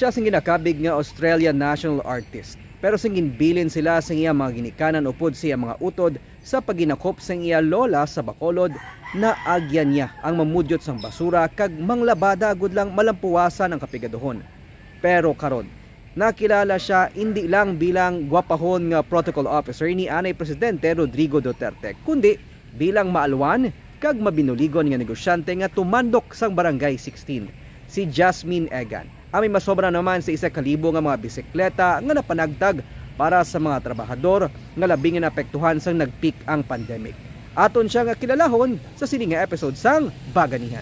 Sila sing ginakabig nga Australian national artist. Pero sing ginbilin sila sa iya mga ginikanan upod siya mga utod sa paginakop sa iya lola sa Bacolod na agyan niya ang mamudyot sang basura kag manglabada gud lang malampuwasan ang kapigaduhon. Pero karon, nakilala siya hindi lang bilang gwapahon nga protocol officer ni anay Presidente Rodrigo Duterte, kundi bilang maalwan kag mabinuligon nga negosyante nga tumandok sang Barangay 16, si Jasmine Egan. Ami masobra naman sa 1,000 nga mga bisikleta nga napanagtag para sa mga trabahador nga labing naapektuhan sang nagpeak ang pandemic. Aton siya nga kilalahon sa sini nga episode sang Baganihan.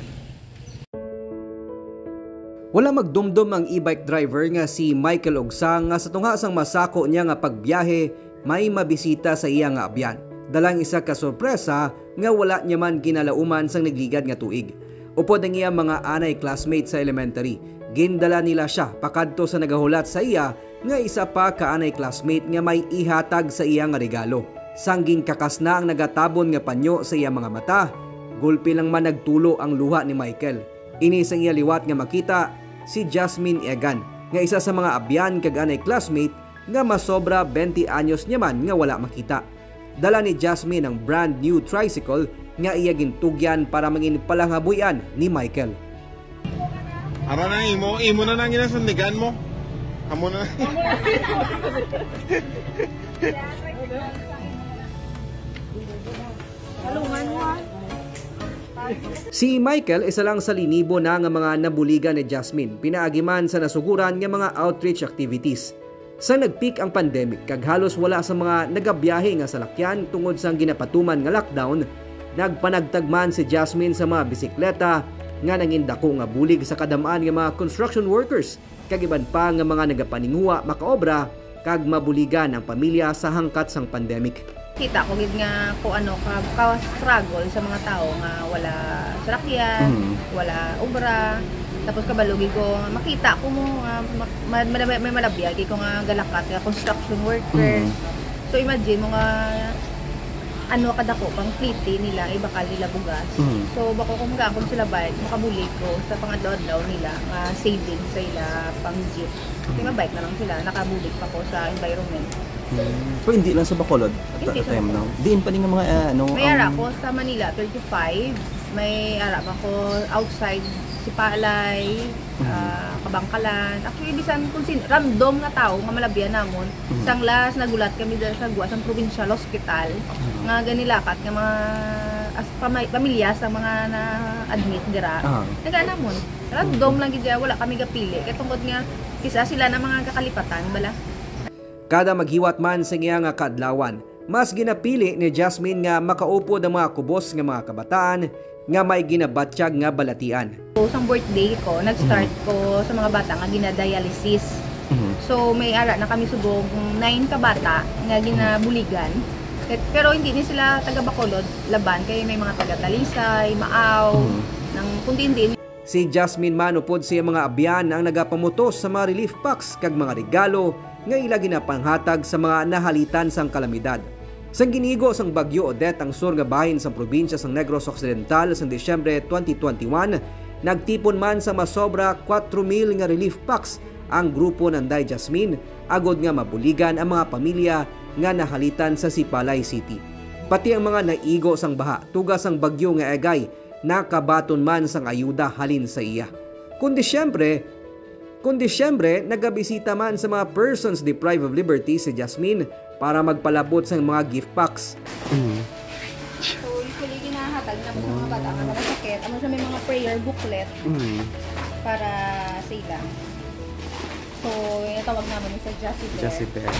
Wala magdumdum ang e-bike driver nga si Michael Ogsang nga sa tunga sang masako niya nga pagbiyahe may mabisita sa iya nga abyan. Dalang isa ka sorpresa nga wala niya man kinalauman sang nagligad nga tuig. Upod ang iya mga anay classmates sa elementary, gindala nila siya pakadto sa nagahulat sa iya nga isa pa ka anay classmate nga may ihatag sa iya nga regalo. Sangging kakas na ang nagatabon nga panyo sa iya mga mata, gulpi lang man nagtulo ang luha ni Michael. Ini sang iya liwat nga makita si Jasmine Egan nga isa sa mga abyan kag anay classmate nga masobra 20 anyos niya man nga wala makita. Dala ni Jasmine ang brand new tricycle nga iya gintugyan para mangin palanghabuyan ni Michael. Ara na imo na nang ginasandigan mo. Amo na. Si Michael isa lang sa linibo na nga mga nabuligan ni Jasmine, pinaagiman sa nasuguran nga mga outreach activities. Sa nagpeak ang pandemic, kag halos wala sa mga nagabiyahe nga salakyan tungod sa ginapatuman nga lockdown, nagpanagtagman si Jasmine sa mga bisikleta nga nangindako nga bulig sa kadamaan nga mga construction workers, kag iban pa nga mga nagapaninguha makaobra kag mabuligan ang pamilya sa hangkat sang pandemic. Kita ko gid nga ko ano ka struggle sa mga tao nga wala salakyan, wala obra. Tapos kabalugi ko makita ko mo may malabiyag ko nga galakat nga construction worker. So imagine mo nga ano kadako pang pliti nila ibakal nila bugas. So bako kung kung sila bike makabulig ko sa pangadlaw nila nga saving sa ila pang jeep. Kaya bike na lang sila nakabulig pa ko sa environment. So hindi lang sa Bacolod at that time now. Diin pa din ng mga ano. May ara ko sa Manila 35, may ara ko outside Sipalay, Kabangkalan. Actually, bisan kung random nga tao nga malabyan namon. Sang last nagulat kami dahil sa Guas ang provincial hospital nga ganilakat nga mga pamilya sa mga na-admit dira. Naga namon. Random lang gid wala kami gapili. Kay tungod nga kisa sila na mga kakalipatan bala. Kada maghiwat man sa iya nga kadlawan, mas ginapili ni Jasmine nga makaupod ang mga kubos nga mga kabataan nga may ginabatsyag nga balatian. So, sa birthday ko, nag-start ko sa mga bata nga ginadialysis. So, may ara na kami sugog 9 ka bata nga ginabuligan. Pero hindi ni sila taga Bacolod, laban kay may mga taga Talisay, Maaw, nang kundi hindi. Si Jasmine man upod siya mga abyan ang nagapamutos sa mga relief packs kag mga regalo nga ila ginapanghatag sa mga nahalitan sang kalamidad. Sang ginigo sang Bagyo Odette ang sur nga bahin sa probinsya sang Negros Occidental sa Disyembre 2021, nagtipon man sa masobra 4,000 nga relief packs ang grupo ng Day Jasmine agod nga mabuligan ang mga pamilya nga nahalitan sa Sipalay City. Pati ang mga naigo sang baha tugas ang bagyo nga Egay nakabaton man sang ayuda halin sa iya. Kundi Disyembre, nagabisita man sa mga persons deprived of liberty si Jasmine para magpalabot sa mga gift packs. So, usually ginahatag na sa mga bata nga nakasakit. Ano siya may mga prayer booklet para sa ila. So, yung tawag naman sa Jacibel.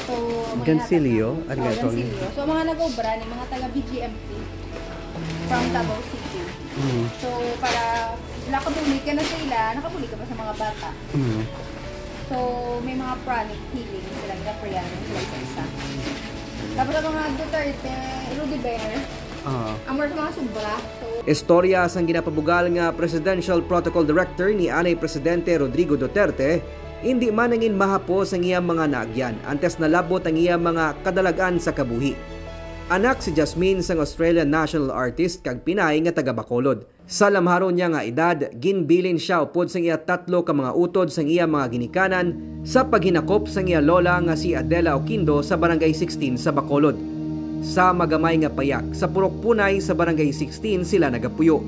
So, Gansilio? So, mga nag-obra ni mga taga BGMP from Davao City. So, para nakabuli ka na sila, nakabuli ka pa sa mga bata. So, may mga pranic healing sila, ginaprayan sila isa. Tapos ang mga Duterte, Rudy Bear, amor sa mga sobra. So, istorya sang ginapabugal nga Presidential Protocol Director ni anay Presidente Rodrigo Duterte, hindi man nangin mahapos ang iyang mga naagyan, antes nalabot ang iyang mga kadalagan sa kabuhi. Anak si Jasmine sang Australian national artist kag Pinay nga taga Bacolod. Sa lamharon niya nga edad, ginbilin siya upod sang iya 3 ka mga utod sang iya mga ginikanan sa paghinakop sang iya lola nga si Adela Oquindo sa Barangay 16 sa Bacolod. Sa magamay nga payak sa Purok Punay sa Barangay 16 sila nagapuyo.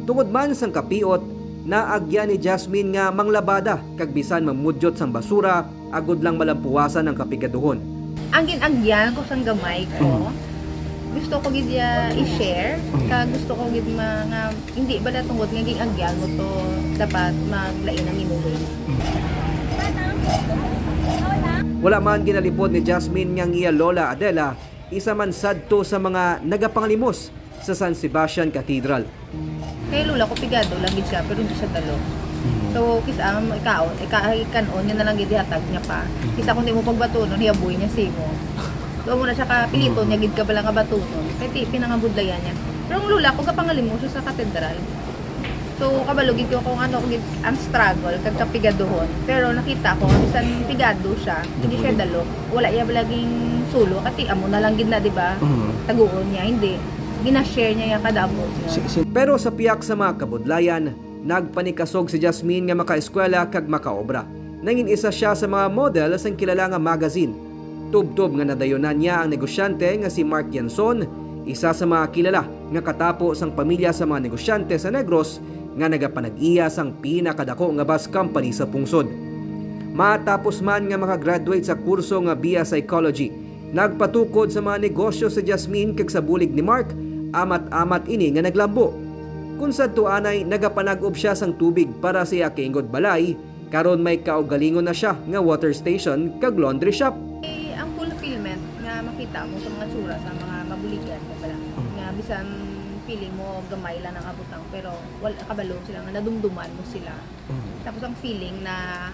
Tungod man sang kapiot, naagya ni Jasmine nga manglabada kag bisan mamudyot sang basura agud lang malampuwasan ang kapigaduhon. Ang ginagyan ko sang gamay ko, gusto ko gid i-share, kag gusto ko gid mga hindi ba tungod nga ginagyan mo to dapat maglain ang inuwi. Wala man ginalipod ni Jasmine nga iya lola Adela, isa man sadto sa mga nagapangalimos sa San Sebastian Cathedral. Kay lula ko pigado lang gid siya pero hindi siya talo. So kisa ikaon niya na lang gid hatag niya pa. Kisa kun di mo pagbatunon hiaboy niya simo. So mo na siya kapilito niya gid ka bala nga batunon. Kay pinangabudlayan niya. Pero ang lula ko kapangalimos sa katedral. So kabalo gid ko kung ano gid ang struggle kag kapigadohon. Pero nakita ko bisan pigado siya, hindi siya dalo. Wala iya balaging sulo kati amo na lang gid na di ba? Taguon niya hindi. Gina-share niya yung kadabot niya. Pero sa piyak sa mga kabudlayan, nagpanikasog si Jasmine nga makaeskwela kag makaobra. Nangin isa siya sa mga model sa kilala nga magazine. Tub-tub nga nadayonan niya ang negosyante nga si Mark Yanson, isa sa mga kilala nga katapo sang pamilya sa mga negosyante sa Negros nga nagapanag-iya sang pinakadako nga bus company sa pungsod. Matapos man nga makagraduate sa kurso nga BA Psychology, nagpatukod sa mga negosyo sa Jasmine kag sa bulig ni Mark, amat-amat ini nga naglambo. Kung sa tuanay nagapanag-ob siya sang tubig para sa iya kaingod balay, karon may kaugalingon na siya nga water station kag laundry shop. Ang fulfillment nga makita mo sa mga tsura sa mga mabuligan nga bisan feeling mo gamay lang ang abutang pero wala kabalo sila nga nadumduman mo sila. Tapos ang feeling na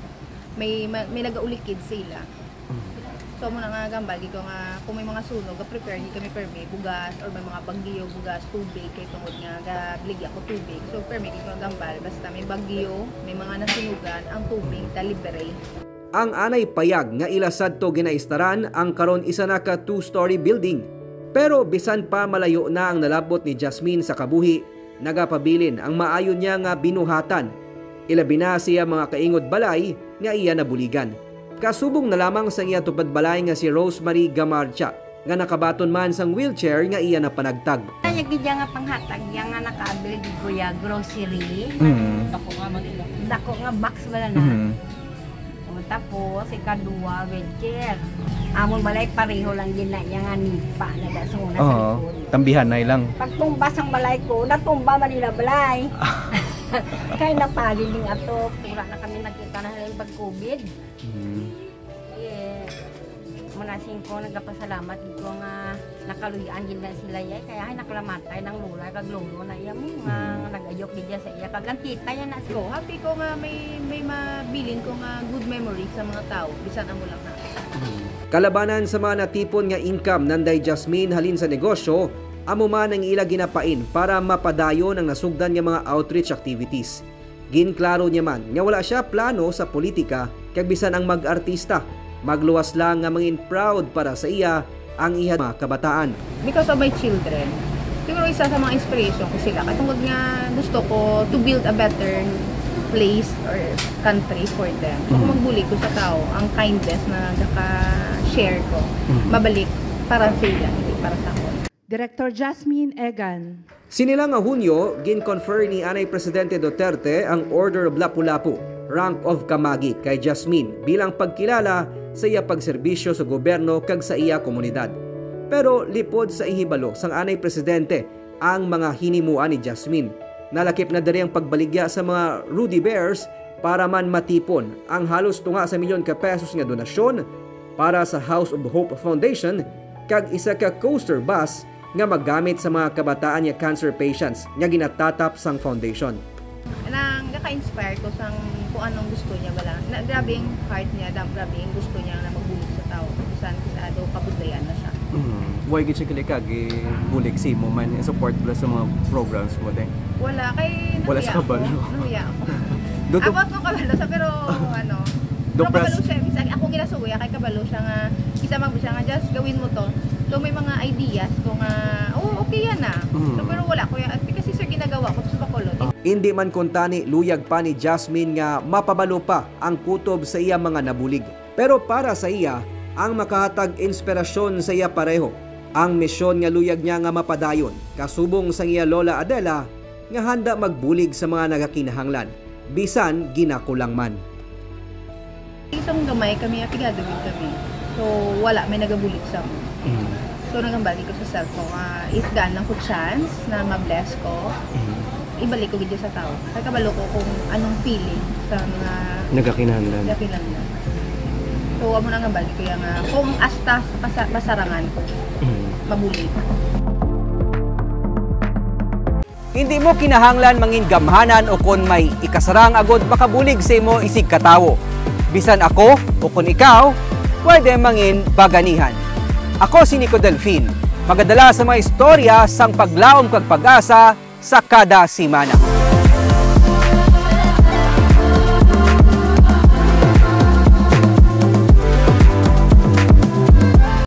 may nagaulikid sila. So mo na nga gambal dito nga kung may mga sunog, prepare ni kami permi bugas or may mga bagyo bugas tubig kay tungod nga gabligya ko tubig. So permi dito nga gambal basta may bagyo, may mga nasunugan, ang tubig delivery. Ang anay payag nga ilasad to ginaistaran ang karon isa na ka 2-story building. Pero bisan pa malayo na ang nalabot ni Jasmine sa kabuhi, nagapabilin ang maayo niya nga binuhatan. Ilabi na siya mga kaingod balay nga iya nabuligan. Kasubong na lamang sa iya tupad balay nga si Rosemary Gamarcha nga nakabaton man sang wheelchair nga iya na panagtag. Yagi diya nga panghatag diya nga nakaabil di ko ya grocery. Dako nga box wala na. O tapos ikaduwa wheelchair. Amon balay pareho lang din na iya nga nipa na dasuna sa likod. Tambihan na ilang. Pagtumba sang balay ko, natumba man nila balay. Kaya napagiling ato, pura na kami nakita na halang pag-COVID. Manasing ko nagpasalamat dito nga nakaluyan din na sila yay kaya ay nakalamatay ng lula kag lolo na iya mo nga nagayok din sa iya kag ang tita yan na So happy ko nga may mabilin ko nga good memory sa mga tao bisan amo lang na. Kalabanan sa mga natipon nga income nanday Jasmine halin sa negosyo, amo man ang ila ginapain para mapadayon ang nasugdan nga mga outreach activities. Ginklaro niya man nga wala siya plano sa politika kag bisan ang mag-artista. Magluwas lang nga mangin proud para sa iya ang iya mga kabataan. Because of my children, siguro isa sa mga inspiration ko sila. Katungod nga gusto ko to build a better place or country for them. So kung magbuli ko sa tao, ang kindness na naka-share ko, mabalik para sa ila, hindi para sa ako. Director Jasmine Egan. Sinilang nga Hunyo, gin-confer ni Anay Presidente Duterte ang Order of Lapu-Lapu, Rank of Kamagi kay Jasmine bilang pagkilala sa iya pagserbisyo sa gobyerno kag sa iya komunidad. Pero lipod sa ihibalo sang Anay Presidente ang mga hinimuan ni Jasmine. Nalakip na diri ang pagbaligya sa mga Rudy Bears para man matipon ang halos tunga sa milyon ka pesos nga donasyon para sa House of Hope Foundation kag isa ka coaster bus nga magamit sa mga kabataan nga cancer patients nga ginatatap sang foundation. Nang naka-inspire ko sang kung anong gusto niya wala. Na grabing heart niya, grabe yung gusto niya na magbulig sa tao. Bisan kisado kabudlayan na siya. Why gid siya kay bulig si mo man support plus sa mga programs mo din. Wala kay wala sa kabalo. Nahiya ako. Abot ko kabalo sa pero ano. Pero kabalo siya, bisan ako ginasuya kay kabalo siya nga kita magbi siya nga just gawin mo to. So So may mga ideas kung okay yan na. So, pero wala ko yan. Kasi sir, ginagawa ko sa Bacolod. Hindi man kuntani luyag pa ni Jasmine nga mapabalo pa ang kutob sa iya mga nabulig. Pero para sa iya, ang makahatag inspirasyon sa iya pareho. Ang misyon nga luyag niya nga mapadayon, kasubong sa iya Lola Adela, nga handa magbulig sa mga nagakinahanglan, bisan ginakulang man. Isang gamay kami, apigadugin kami. So wala, may nagabulig sa mo. So nagambalik ko sa cellphone, if daan lang ko chance na ma-bless ko, ibalik ko gito sa tao. Kaya kabalo ko kung anong feeling sa mga Nagakinahanglan. So amo na nga balik ko yung kung asta sa masarangan ko, mabulig. Hindi mo kinahanglan mangin gamhanan o kon may ikasarang agod makabulig sa imo isig katawo. Bisan ako o kon ikaw, pwede mangin baganihan. Ako si Nico Delfin, magadala sa mga istorya sang paglaom kag pag-asa sa kada simana.